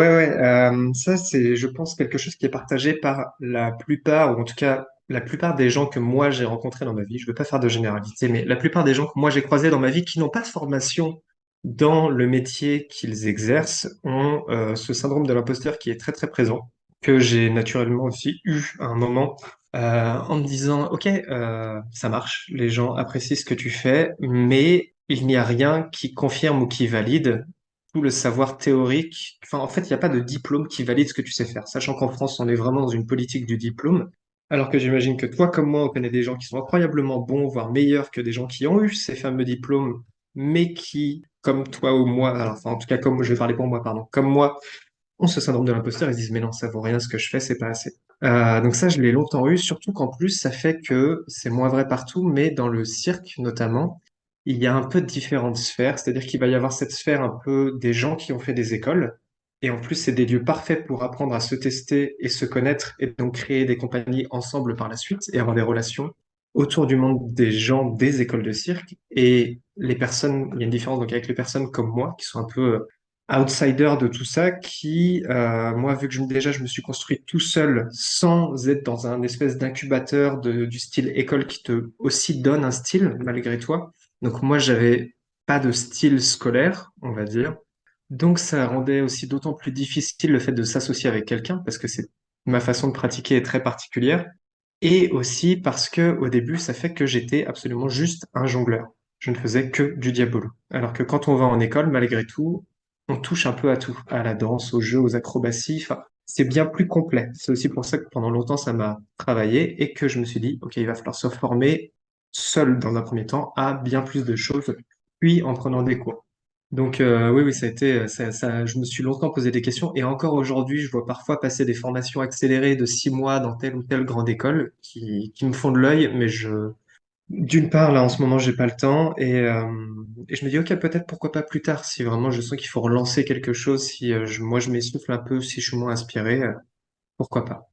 ça c'est, je pense, quelque chose qui est partagé par la plupart, ou en tout cas la plupart des gens que moi j'ai rencontrés dans ma vie. Je ne veux pas faire de généralité, mais la plupart des gens que moi j'ai croisés dans ma vie qui n'ont pas de formation dans le métier qu'ils exercent ont ce syndrome de l'imposteur qui est très très présent, que j'ai naturellement aussi eu à un moment, en me disant, OK, ça marche, les gens apprécient ce que tu fais, mais il n'y a rien qui confirme ou qui valide tout le savoir théorique. Enfin, en fait, il n'y a pas de diplôme qui valide ce que tu sais faire. Sachant qu'en France, on est vraiment dans une politique du diplôme. Alors que j'imagine que toi, comme moi, on connaît des gens qui sont incroyablement bons, voire meilleurs que des gens qui ont eu ces fameux diplômes, mais qui, comme toi ou moi, alors, enfin, en tout cas, comme je vais parler pour moi, pardon, comme moi, ont ce syndrome de l'imposteur, ils se disent, mais non, ça vaut rien ce que je fais, c'est pas assez. Donc ça, je l'ai longtemps eu, surtout qu'en plus, ça fait que c'est moins vrai partout, mais dans le cirque notamment, il y a un peu de différentes sphères, c'est-à-dire qu'il va y avoir cette sphère un peu des gens qui ont fait des écoles, et en plus, c'est des lieux parfaits pour apprendre à se tester et se connaître, et donc créer des compagnies ensemble par la suite, et avoir des relations autour du monde des gens des écoles de cirque, et les personnes, il y a une différence donc avec les personnes comme moi, qui sont un peu outsider de tout ça qui, moi, vu que déjà je me suis construit tout seul sans être dans un espèce d'incubateur du style école qui te aussi donne un style malgré toi. Donc moi, j'avais pas de style scolaire, on va dire. Donc ça rendait aussi d'autant plus difficile le fait de s'associer avec quelqu'un parce que c'est ma façon de pratiquer est très particulière. Et aussi parce que au début, ça fait que j'étais absolument juste un jongleur. Je ne faisais que du diabolo. Alors que quand on va en école, malgré tout, on touche un peu à tout, à la danse, au jeu, aux acrobaties. Enfin, c'est bien plus complet. C'est aussi pour ça que pendant longtemps, ça m'a travaillé et que je me suis dit, OK, il va falloir se former seul dans un premier temps à bien plus de choses, puis en prenant des cours. Donc oui, ça a été, je me suis longtemps posé des questions et encore aujourd'hui, je vois parfois passer des formations accélérées de 6 mois dans telle ou telle grande école qui me font de l'œil, mais d'une part, là, en ce moment, j'ai pas le temps et je me dis, ok, peut-être pourquoi pas plus tard, si vraiment je sens qu'il faut relancer quelque chose, si moi je m'essouffle un peu, si je suis moins inspiré, pourquoi pas.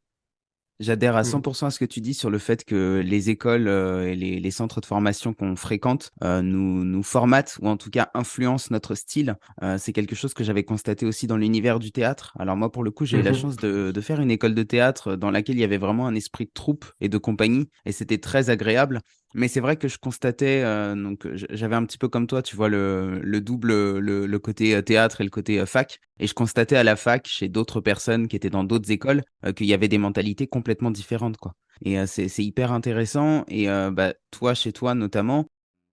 J'adhère à Hmm. 100% à ce que tu dis sur le fait que les écoles et les centres de formation qu'on fréquente nous formatent ou en tout cas influencent notre style. C'est quelque chose que j'avais constaté aussi dans l'univers du théâtre. Alors moi, pour le coup, j'ai eu la Mhm. chance de faire une école de théâtre dans laquelle il y avait vraiment un esprit de troupe et de compagnie et c'était très agréable. Mais c'est vrai que je constatais, j'avais un petit peu comme toi, tu vois, le double, le côté théâtre et le côté fac. Et je constatais à la fac, chez d'autres personnes qui étaient dans d'autres écoles, qu'il y avait des mentalités complètement différentes, quoi. Et c'est hyper intéressant. Et bah, toi, chez toi notamment,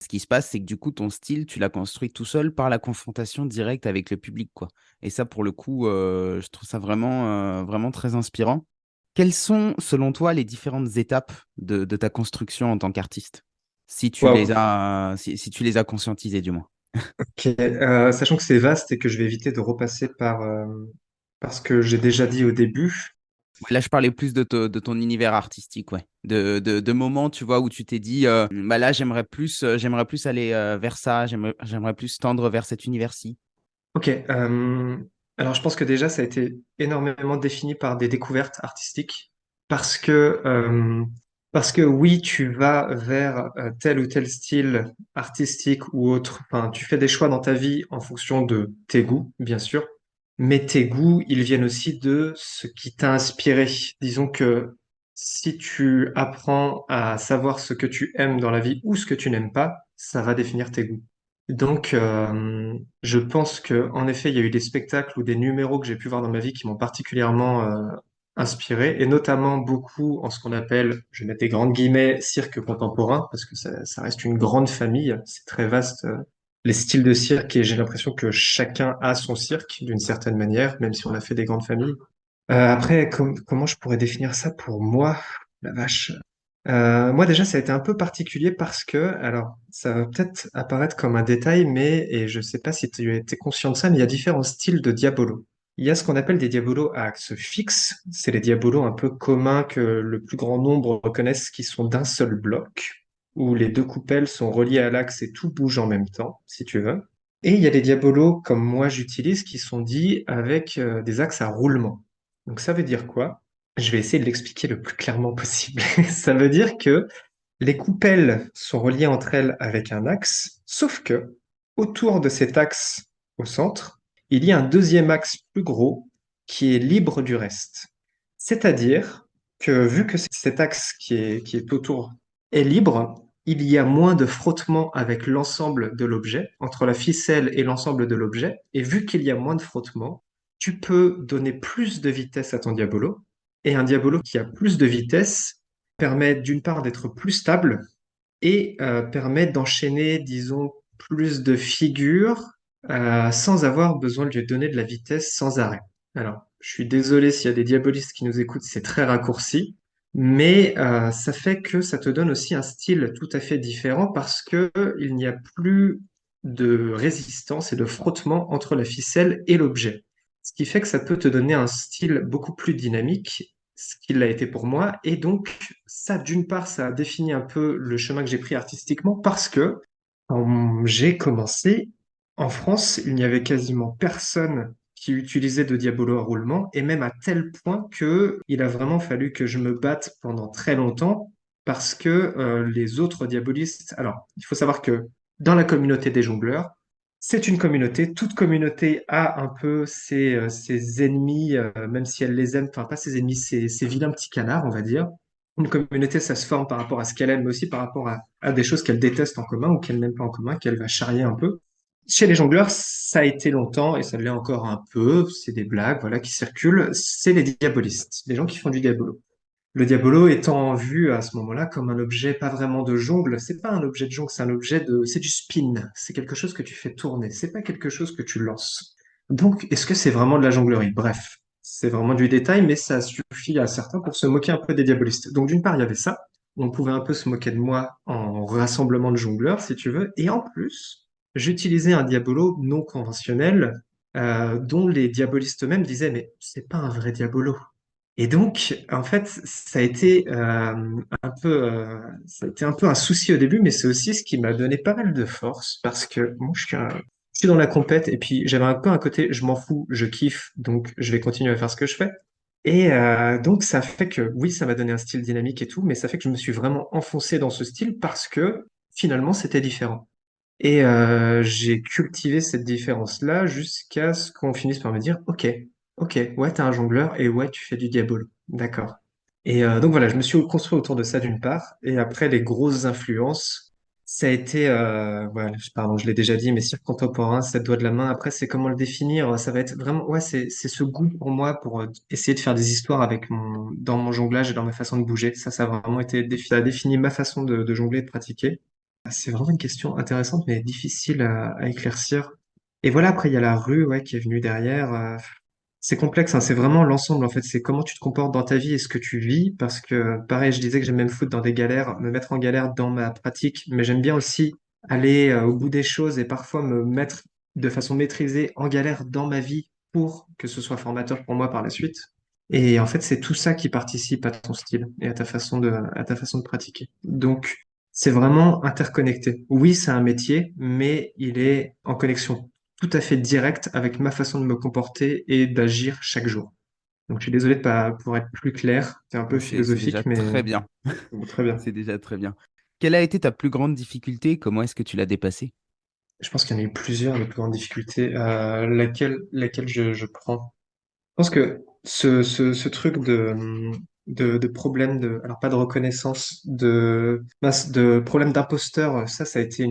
ce qui se passe, c'est que du coup, ton style, tu l'as construit tout seul par la confrontation directe avec le public, quoi. Et ça, pour le coup, je trouve ça vraiment très inspirant. Quelles sont, selon toi, les différentes étapes de ta construction en tant qu'artiste? Si tu les Wow. as, si tu les as conscientisées, du moins. Ok. Sachant que c'est vaste et que je vais éviter de repasser par ce que j'ai déjà dit au début. Ouais, là, je parlais plus de ton univers artistique, ouais. De moments, tu vois, où tu t'es dit, bah là, j'aimerais plus aller vers ça, j'aimerais plus tendre vers cet univers-ci. Ok. Alors je pense que déjà ça a été énormément défini par des découvertes artistiques parce que euh, parce que oui tu vas vers tel ou tel style artistique ou autre. Enfin tu fais des choix dans ta vie en fonction de tes goûts bien sûr, mais tes goûts ils viennent aussi de ce qui t'a inspiré. Disons que si tu apprends à savoir ce que tu aimes dans la vie ou ce que tu n'aimes pas, ça va définir tes goûts. Donc, je pense que, en effet, il y a eu des spectacles ou des numéros que j'ai pu voir dans ma vie qui m'ont particulièrement inspiré, et notamment beaucoup en ce qu'on appelle, je vais mettre des grandes guillemets, cirque contemporain, parce que ça reste une grande famille, c'est très vaste, les styles de cirque, et j'ai l'impression que chacun a son cirque d'une certaine manière, même si on a fait des grandes familles. Après, comment je pourrais définir ça pour moi? La vache. Moi déjà, ça a été un peu particulier parce que, alors, ça va peut-être apparaître comme un détail, mais, et je sais pas si tu as été conscient de ça, mais il y a différents styles de diabolo. Il y a ce qu'on appelle des diabolos à axe fixe. C'est les diabolos un peu communs que le plus grand nombre reconnaissent qui sont d'un seul bloc, où les deux coupelles sont reliées à l'axe et tout bouge en même temps, si tu veux. Et il y a des diabolos comme moi j'utilise qui sont dits avec des axes à roulement. Donc ça veut dire quoi? Je vais essayer de l'expliquer le plus clairement possible. Ça veut dire que les coupelles sont reliées entre elles avec un axe, sauf que autour de cet axe au centre, il y a un deuxième axe plus gros qui est libre du reste. C'est-à-dire que vu que cet axe qui est autour est libre, il y a moins de frottement avec l'ensemble de l'objet, entre la ficelle et l'ensemble de l'objet, et vu qu'il y a moins de frottement, tu peux donner plus de vitesse à ton diabolo, et un diabolo qui a plus de vitesse permet d'une part d'être plus stable et permet d'enchaîner, disons, plus de figures sans avoir besoin de lui donner de la vitesse sans arrêt. Alors, je suis désolé s'il y a des diabolistes qui nous écoutent, c'est très raccourci, mais ça fait que ça te donne aussi un style tout à fait différent parce que il n'y a plus de résistance et de frottement entre la ficelle et l'objet. Ce qui fait que ça peut te donner un style beaucoup plus dynamique, ce qu'il l'a été pour moi, et donc ça, d'une part, ça a défini un peu le chemin que j'ai pris artistiquement parce que quand j'ai commencé, en France, il n'y avait quasiment personne qui utilisait de diabolo à roulement, et même à tel point que il a vraiment fallu que je me batte pendant très longtemps parce que les autres diabolistes. Alors, il faut savoir que dans la communauté des jongleurs, c'est une communauté. Toute communauté a un peu ses ennemis, même si elle les aime, enfin pas ses ennemis, ses vilains petits canards, on va dire. Une communauté, ça se forme par rapport à ce qu'elle aime, mais aussi par rapport à des choses qu'elle déteste en commun ou qu'elle n'aime pas en commun, qu'elle va charrier un peu. Chez les jongleurs, ça a été longtemps et ça l'est encore un peu. C'est des blagues, voilà, qui circulent. C'est les diabolistes, les gens qui font du diabolo. Le diabolo étant vu à ce moment-là comme un objet pas vraiment de jongle, c'est pas un objet de jongle, c'est du spin. C'est quelque chose que tu fais tourner. C'est pas quelque chose que tu lances. Donc, est-ce que c'est vraiment de la jonglerie? Bref, c'est vraiment du détail, mais ça suffit à certains pour se moquer un peu des diabolistes. Donc, d'une part, il y avait ça. On pouvait un peu se moquer de moi en rassemblement de jongleurs, si tu veux. Et en plus, j'utilisais un diabolo non conventionnel, dont les diabolistes eux-mêmes disaient, mais c'est pas un vrai diabolo. Et donc, en fait, ça a été un peu un souci au début, mais c'est aussi ce qui m'a donné pas mal de force parce que moi, je suis dans la compète et puis j'avais un peu un côté, je m'en fous, je kiffe, donc je vais continuer à faire ce que je fais. Et donc, ça fait que, oui, ça m'a donné un style dynamique et tout, mais ça fait que je me suis vraiment enfoncé dans ce style parce que finalement, c'était différent. Et j'ai cultivé cette différence-là jusqu'à ce qu'on finisse par me dire, OK, OK, ouais, t'es un jongleur et ouais, tu fais du diabolo. D'accord. Et donc voilà, je me suis construit autour de ça d'une part. Et après, les grosses influences, ça a été, voilà, pardon, je l'ai déjà dit, mais cirque contemporain, sept doigts de la main. Après, c'est comment le définir? Ça va être vraiment, ouais, c'est ce goût pour moi pour essayer de faire des histoires dans mon jonglage et dans ma façon de bouger. Ça a vraiment été, ça a défini ma façon de jongler et de pratiquer. C'est vraiment une question intéressante, mais difficile à éclaircir. Et voilà, après, il y a la rue, ouais, qui est venue derrière. C'est complexe, hein, c'est vraiment l'ensemble, en fait. C'est comment tu te comportes dans ta vie et ce que tu vis. Parce que, pareil, je disais que j'aime même foutre dans des galères, me mettre en galère dans ma pratique, mais j'aime bien aussi aller au bout des choses et parfois me mettre de façon maîtrisée en galère dans ma vie pour que ce soit formateur pour moi par la suite. Et en fait, c'est tout ça qui participe à ton style et à ta façon de pratiquer. Donc, c'est vraiment interconnecté. Oui, c'est un métier, mais il est en connexion tout à fait directe avec ma façon de me comporter et d'agir chaque jour. Donc, je suis désolé de pas pouvoir être plus clair. C'est un peu C'est déjà philosophique, mais très bien. bon, très bien. C'est déjà très bien. Quelle a été ta plus grande difficulté et comment est-ce que tu l'as dépassée? Je pense qu'il y en a eu plusieurs, les plus grandes difficultés. Laquelle je prends? Je pense que ce truc de problème alors pas de reconnaissance, de problème d'imposteur, ça a été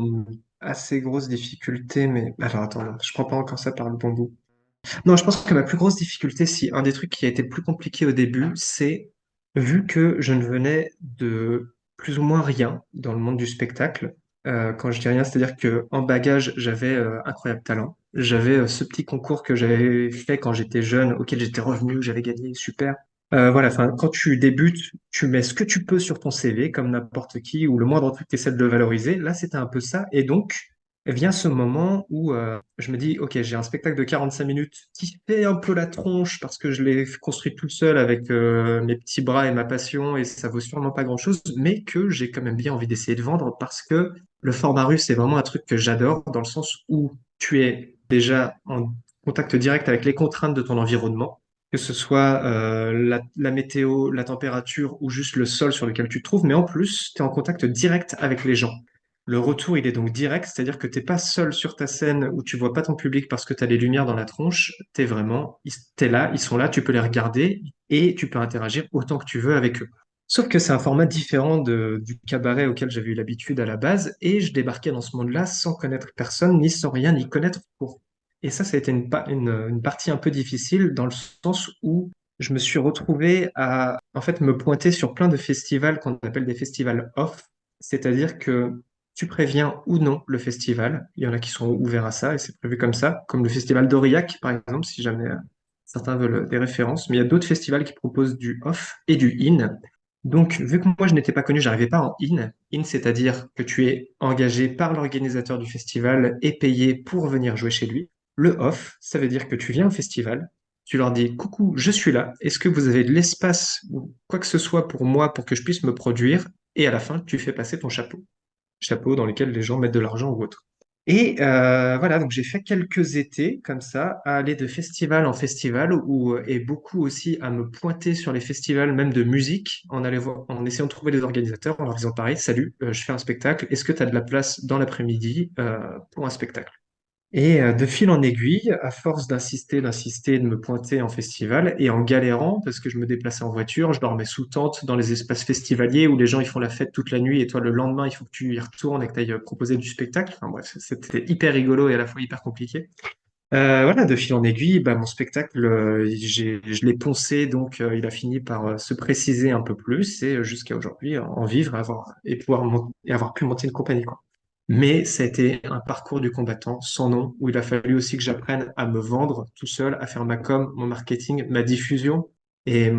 assez grosse difficulté, mais alors attends, non, je prends pas encore ça par le bon bout. Non, je pense que ma plus grosse difficulté, si un des trucs qui a été le plus compliqué au début, c'est vu que je ne venais de plus ou moins rien dans le monde du spectacle. Quand je dis rien, c'est-à-dire que en bagage, j'avais incroyable talent. J'avais ce petit concours que j'avais fait quand j'étais jeune, auquel j'étais revenu, que j'avais gagné, super. Voilà, enfin, quand tu débutes, tu mets ce que tu peux sur ton CV, comme n'importe qui, ou le moindre truc, tu essaies de le valoriser. Là, c'était un peu ça. Et donc, vient ce moment où je me dis, OK, j'ai un spectacle de 45 minutes qui fait un peu la tronche parce que je l'ai construit tout seul avec mes petits bras et ma passion et ça vaut sûrement pas grand-chose, mais que j'ai quand même bien envie d'essayer de vendre parce que le format russe, c'est vraiment un truc que j'adore dans le sens où tu es déjà en contact direct avec les contraintes de ton environnement, que ce soit la météo, la température ou juste le sol sur lequel tu te trouves, mais en plus, tu es en contact direct avec les gens. Le retour, il est donc direct, c'est-à-dire que t'es pas seul sur ta scène où tu vois pas ton public parce que tu as les lumières dans la tronche. T'es vraiment, t'es là, ils sont là, tu peux les regarder et tu peux interagir autant que tu veux avec eux. Sauf que c'est un format différent du cabaret auquel j'avais eu l'habitude à la base et je débarquais dans ce monde-là sans connaître personne, ni sans rien, ni connaître pour. Et ça a été une partie un peu difficile dans le sens où je me suis retrouvé à, en fait, me pointer sur plein de festivals qu'on appelle des festivals off. C'est-à-dire que tu préviens ou non le festival. Il y en a qui sont ouverts à ça et c'est prévu comme ça, comme le festival d'Aurillac, par exemple, si jamais certains veulent des références. Mais il y a d'autres festivals qui proposent du off et du in. Donc, vu que moi je n'étais pas connu, j'arrivais pas en in. In, c'est-à-dire que tu es engagé par l'organisateur du festival et payé pour venir jouer chez lui. Le off, ça veut dire que tu viens au festival, tu leur dis, coucou, je suis là. Est-ce que vous avez de l'espace ou quoi que ce soit pour moi pour que je puisse me produire? Et à la fin, tu fais passer ton chapeau dans lesquels les gens mettent de l'argent ou autre. Et voilà, donc j'ai fait quelques étés comme ça, à aller de festival en festival, et beaucoup aussi à me pointer sur les festivals, même de musique, en essayant de trouver des organisateurs, en leur disant pareil, salut, je fais un spectacle, est-ce que tu as de la place dans l'après-midi pour un spectacle? Et de fil en aiguille, à force d'insister, de me pointer en festival et en galérant, parce que je me déplaçais en voiture, je dormais sous tente dans les espaces festivaliers où les gens ils font la fête toute la nuit et toi le lendemain il faut que tu y retournes et que tu ailles proposer du spectacle. Enfin bref, c'était hyper rigolo et à la fois hyper compliqué. Voilà, de fil en aiguille, bah, mon spectacle, je l'ai poncé, donc il a fini par se préciser un peu plus et jusqu'à aujourd'hui en vivre et avoir pu monter une compagnie, quoi. Mais ça a été un parcours du combattant sans nom, où il a fallu aussi que j'apprenne à me vendre tout seul, à faire ma com, mon marketing, ma diffusion. Et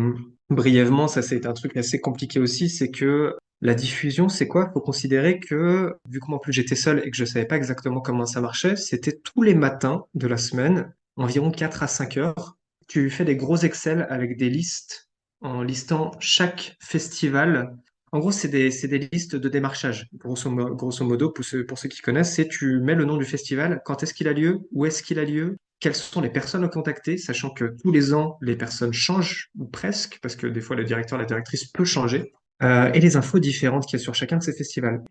brièvement, ça c'est un truc assez compliqué aussi, c'est que la diffusion, c'est quoi? Faut considérer que, vu que moi en plus j'étais seul et que je savais pas exactement comment ça marchait, c'était tous les matins de la semaine, environ 4 à 5 heures. Tu fais des gros Excel avec des listes en listant chaque festival. En gros, c'est des listes de démarchage. Grosso modo, pour ceux qui connaissent, c'est tu mets le nom du festival, quand est-ce qu'il a lieu, où est-ce qu'il a lieu, quelles sont les personnes à contacter, sachant que tous les ans, les personnes changent, ou presque, parce que des fois, le directeur, la directrice peut changer, et les infos différentes qu'il y a sur chacun de ces festivals.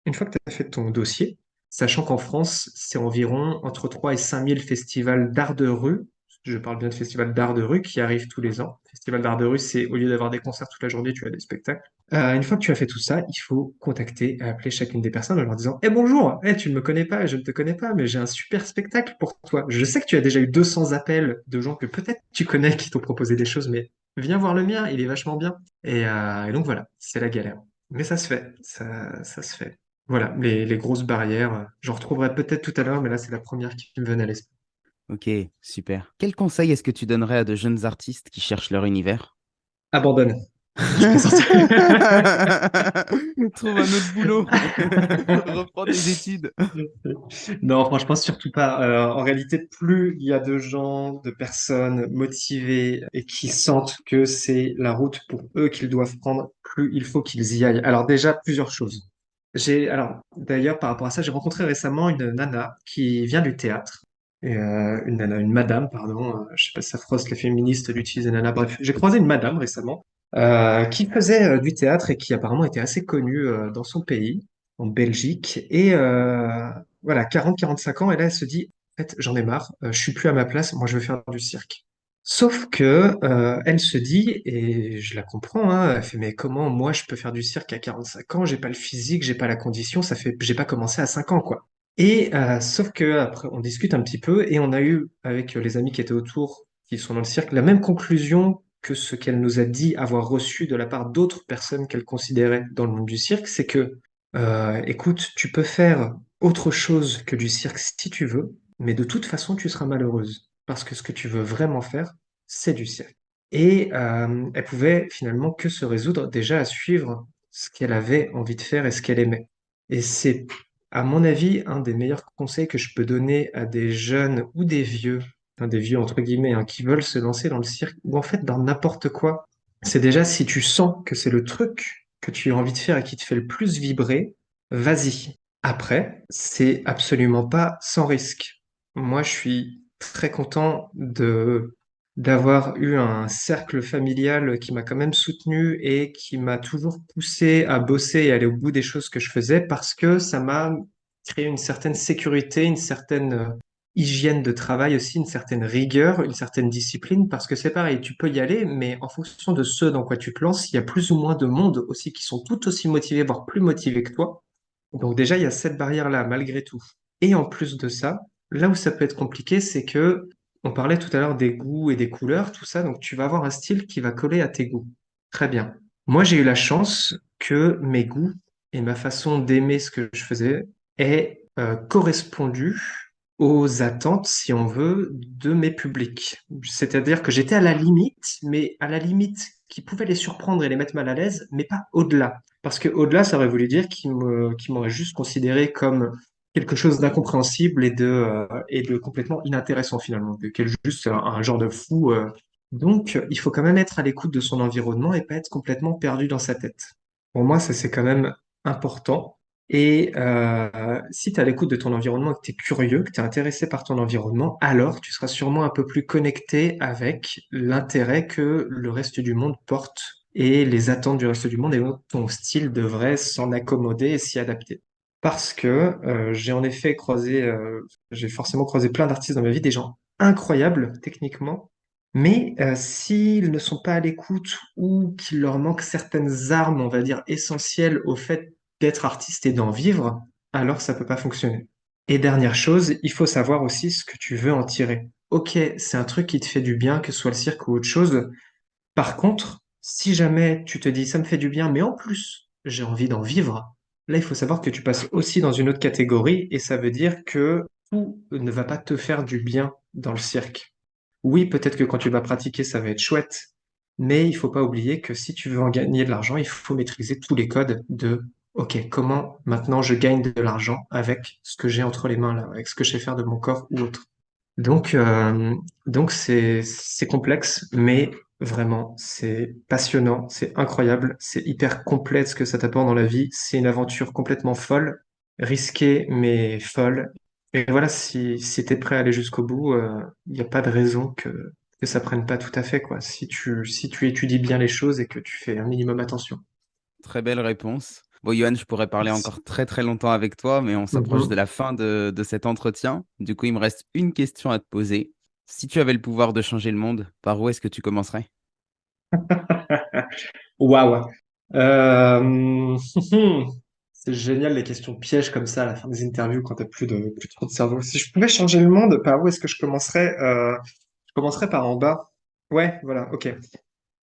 Une fois que tu as fait ton dossier, sachant qu'en France, c'est environ entre 3 et 5 000 festivals d'art de rue, je parle bien de festivals d'art de rue qui arrivent tous les ans. Festival d'art de rue, c'est au lieu d'avoir des concerts toute la journée, tu as des spectacles. Une fois que tu as fait tout ça, il faut contacter et appeler chacune des personnes en leur disant: Eh bonjour, tu ne me connais pas, je ne te connais pas, mais j'ai un super spectacle pour toi. Je sais que tu as déjà eu 200 appels de gens que peut-être tu connais qui t'ont proposé des choses, mais viens voir le mien, il est vachement bien. Et donc voilà, c'est la galère. Mais ça se fait, ça se fait. Voilà, les grosses barrières. J'en retrouverai peut-être tout à l'heure, mais là, c'est la première qui me venait à l'esprit. Ok, super. Quel conseil est-ce que tu donnerais à de jeunes artistes qui cherchent leur univers? Abandonne. Je plaisante. Trouve un autre boulot. Reprends des études. Non, franchement, surtout pas. En réalité, plus il y a de gens, de personnes motivées et qui sentent que c'est la route pour eux qu'ils doivent prendre, plus il faut qu'ils y aillent. Alors déjà, plusieurs choses. Alors d'ailleurs, par rapport à ça, j'ai rencontré récemment une nana qui vient du théâtre. Une nana, une madame, pardon. Je sais pas si ça froisse les féministes d'utiliser nana. Bref, j'ai croisé une madame récemment qui faisait du théâtre et qui apparemment était assez connue dans son pays, en Belgique. Et voilà, 40-45 ans, et là, elle se dit, en fait, j'en ai marre, je suis plus à ma place, moi, je veux faire du cirque. Sauf que elle se dit, et je la comprends, hein, elle fait, mais comment moi je peux faire du cirque à 45 ans? J'ai pas le physique, j'ai pas la condition, j'ai pas commencé à 5 ans, quoi. Et sauf que après, on discute un petit peu et on a eu, avec les amis qui étaient autour, qui sont dans le cirque, la même conclusion que ce qu'elle nous a dit avoir reçu de la part d'autres personnes qu'elle considérait dans le monde du cirque, c'est que, écoute, tu peux faire autre chose que du cirque si tu veux, mais de toute façon, tu seras malheureuse. Parce que ce que tu veux vraiment faire, c'est du cirque. Et elle pouvait finalement que se résoudre déjà à suivre ce qu'elle avait envie de faire et ce qu'elle aimait. Et c'est à mon avis, un des meilleurs conseils que je peux donner à des jeunes ou des vieux, enfin des vieux entre guillemets, hein, qui veulent se lancer dans le cirque ou en fait dans n'importe quoi, c'est déjà si tu sens que c'est le truc que tu as envie de faire et qui te fait le plus vibrer, vas-y. Après, c'est absolument pas sans risque. Moi, je suis très content de d'avoir eu un cercle familial qui m'a quand même soutenu et qui m'a toujours poussé à bosser et aller au bout des choses que je faisais parce que ça m'a créé une certaine sécurité, une certaine hygiène de travail aussi, une certaine rigueur, une certaine discipline, parce que c'est pareil, tu peux y aller, mais en fonction de ce dans quoi tu te lances, il y a plus ou moins de monde aussi qui sont tout aussi motivés, voire plus motivés que toi. Donc déjà, il y a cette barrière-là, malgré tout. Et en plus de ça, là où ça peut être compliqué, c'est que on parlait tout à l'heure des goûts et des couleurs, tout ça, donc tu vas avoir un style qui va coller à tes goûts. Très bien. Moi, j'ai eu la chance que mes goûts et ma façon d'aimer ce que je faisais aient correspondu aux attentes, si on veut, de mes publics. C'est-à-dire que j'étais à la limite, mais à la limite qui pouvait les surprendre et les mettre mal à l'aise, mais pas au-delà. Parce que au-delà, ça aurait voulu dire qu'ils m'auraient juste considéré comme quelque chose d'incompréhensible et de complètement inintéressant finalement, juste un genre de fou. Donc, il faut quand même être à l'écoute de son environnement et pas être complètement perdu dans sa tête. Pour moi, ça c'est quand même important. Et si tu es à l'écoute de ton environnement et que tu es curieux, que tu es intéressé par ton environnement, alors tu seras sûrement un peu plus connecté avec l'intérêt que le reste du monde porte et les attentes du reste du monde et donc ton style devrait s'en accommoder et s'y adapter. Parce que j'ai en effet j'ai forcément croisé plein d'artistes dans ma vie, des gens incroyables techniquement, mais s'ils ne sont pas à l'écoute ou qu'il leur manque certaines armes, on va dire, essentielles au fait d'être artiste et d'en vivre, alors ça peut pas fonctionner. Et dernière chose, il faut savoir aussi ce que tu veux en tirer. Ok, c'est un truc qui te fait du bien, que ce soit le cirque ou autre chose. Par contre, si jamais tu te dis ça me fait du bien, mais en plus j'ai envie d'en vivre, là il faut savoir que tu passes aussi dans une autre catégorie et ça veut dire que tout ne va pas te faire du bien dans le cirque. Oui, peut-être que quand tu vas pratiquer, ça va être chouette, mais il faut pas oublier que si tu veux en gagner de l'argent, il faut maîtriser tous les codes de OK, comment maintenant je gagne de l'argent avec ce que j'ai entre les mains là, avec ce que je sais faire de mon corps ou autre. Donc, c'est complexe, mais vraiment, c'est passionnant, c'est incroyable, c'est hyper complet ce que ça t'apporte dans la vie. C'est une aventure complètement folle, risquée, mais folle. Et voilà, si t'es prêt à aller jusqu'au bout, il n'y a pas de raison que ça prenne pas tout à fait, quoi. Si tu étudies bien les choses et que tu fais un minimum attention. Très belle réponse. Bon, Johan, je pourrais parler Merci. encore très très longtemps avec toi, mais on s'approche de Mhm. la fin de cet entretien. Du coup, il me reste une question à te poser. Si tu avais le pouvoir de changer le monde, par où est-ce que tu commencerais? Waouh. C'est génial les questions pièges comme ça à la fin des interviews quand t'as plus trop de cerveau. Si je pouvais changer le monde, par où est-ce que je commencerais? Je commencerais par en bas. Ouais, voilà, ok.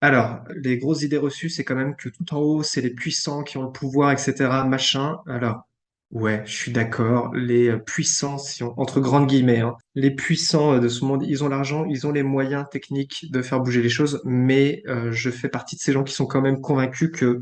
Alors, les grosses idées reçues, c'est quand même que tout en haut, c'est les puissants qui ont le pouvoir, etc., machin. Alors, ouais, je suis d'accord. Les puissants, entre grandes guillemets, hein, les puissants de ce monde, ils ont l'argent, ils ont les moyens techniques de faire bouger les choses, mais je fais partie de ces gens qui sont quand même convaincus que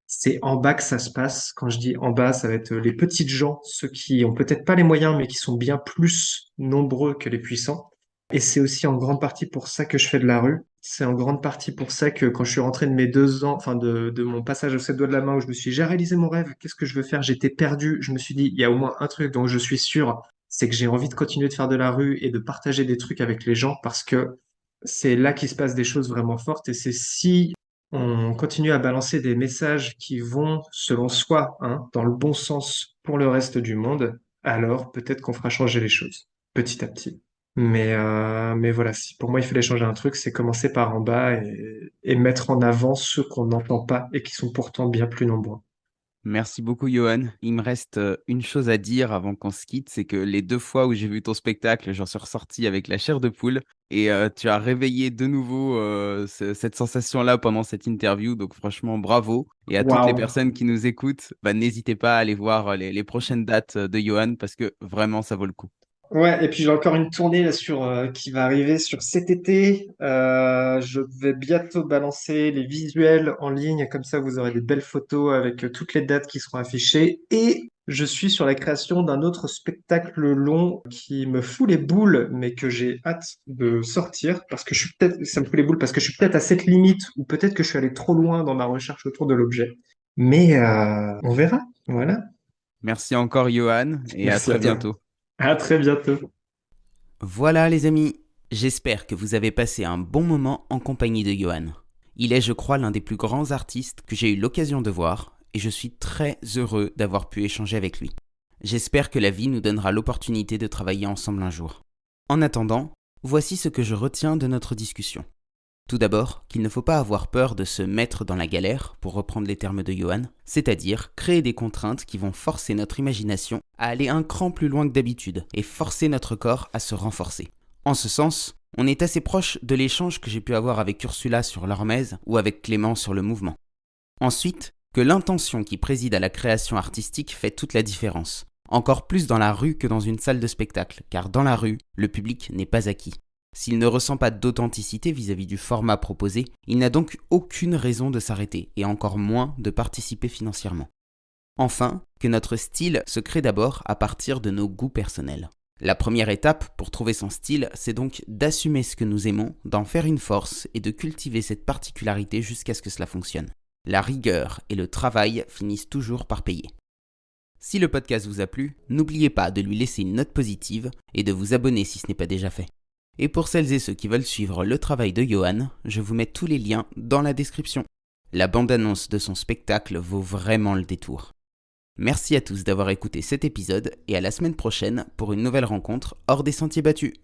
c'est en bas que ça se passe. Quand je dis en bas, ça va être les petites gens, ceux qui ont peut-être pas les moyens, mais qui sont bien plus nombreux que les puissants. Et c'est aussi en grande partie pour ça que je fais de la rue. C'est en grande partie pour ça que quand je suis rentré de mes 2 ans, enfin de mon passage aux 7 doigts de la main, où je me suis dit, j'ai réalisé mon rêve, qu'est-ce que je veux faire? J'étais perdu. Je me suis dit, il y a au moins un truc dont je suis sûr, c'est que j'ai envie de continuer de faire de la rue et de partager des trucs avec les gens parce que c'est là qu'il se passe des choses vraiment fortes. Et c'est si on continue à balancer des messages qui vont, selon soi, hein, dans le bon sens pour le reste du monde, alors peut-être qu'on fera changer les choses petit à petit. Mais voilà, si pour moi il fallait changer un truc, c'est commencer par en bas et mettre en avant ceux qu'on n'entend pas et qui sont pourtant bien plus nombreux. Merci beaucoup, Johan. Il me reste une chose à dire avant qu'on se quitte, c'est que les 2 fois où j'ai vu ton spectacle, j'en suis ressorti avec la chair de poule et tu as réveillé de nouveau, cette sensation-là pendant cette interview, donc franchement bravo et à toutes les Waouh. personnes qui nous écoutent, bah, n'hésitez pas à aller voir, les prochaines dates, de Johan parce que vraiment ça vaut le coup. Ouais, et puis j'ai encore une tournée là qui va arriver sur cet été. Je vais bientôt balancer les visuels en ligne, comme ça vous aurez des belles photos avec toutes les dates qui seront affichées. Et je suis sur la création d'un autre spectacle long qui me fout les boules, mais que j'ai hâte de sortir parce que ça me fout les boules parce que je suis peut-être à cette limite ou peut-être que je suis allé trop loin dans ma recherche autour de l'objet. Mais on verra. Voilà. Merci encore, Johan, et à Merci à très toi. bientôt. À très bientôt. Voilà les amis, j'espère que vous avez passé un bon moment en compagnie de Johan. Il est, je crois, l'un des plus grands artistes que j'ai eu l'occasion de voir et je suis très heureux d'avoir pu échanger avec lui. J'espère que la vie nous donnera l'opportunité de travailler ensemble un jour. En attendant, voici ce que je retiens de notre discussion. Tout d'abord, qu'il ne faut pas avoir peur de se mettre dans la galère, pour reprendre les termes de Johan, c'est-à-dire créer des contraintes qui vont forcer notre imagination à aller un cran plus loin que d'habitude et forcer notre corps à se renforcer. En ce sens, on est assez proche de l'échange que j'ai pu avoir avec Ursula sur l'hormèse ou avec Clément sur le mouvement. Ensuite, que l'intention qui préside à la création artistique fait toute la différence. Encore plus dans la rue que dans une salle de spectacle, car dans la rue, le public n'est pas acquis. S'il ne ressent pas d'authenticité vis-à-vis du format proposé, il n'a donc aucune raison de s'arrêter, et encore moins de participer financièrement. Enfin, que notre style se crée d'abord à partir de nos goûts personnels. La première étape pour trouver son style, c'est donc d'assumer ce que nous aimons, d'en faire une force et de cultiver cette particularité jusqu'à ce que cela fonctionne. La rigueur et le travail finissent toujours par payer. Si le podcast vous a plu, n'oubliez pas de lui laisser une note positive et de vous abonner si ce n'est pas déjà fait. Et pour celles et ceux qui veulent suivre le travail de Johan, je vous mets tous les liens dans la description. La bande-annonce de son spectacle vaut vraiment le détour. Merci à tous d'avoir écouté cet épisode et à la semaine prochaine pour une nouvelle rencontre hors des sentiers battus.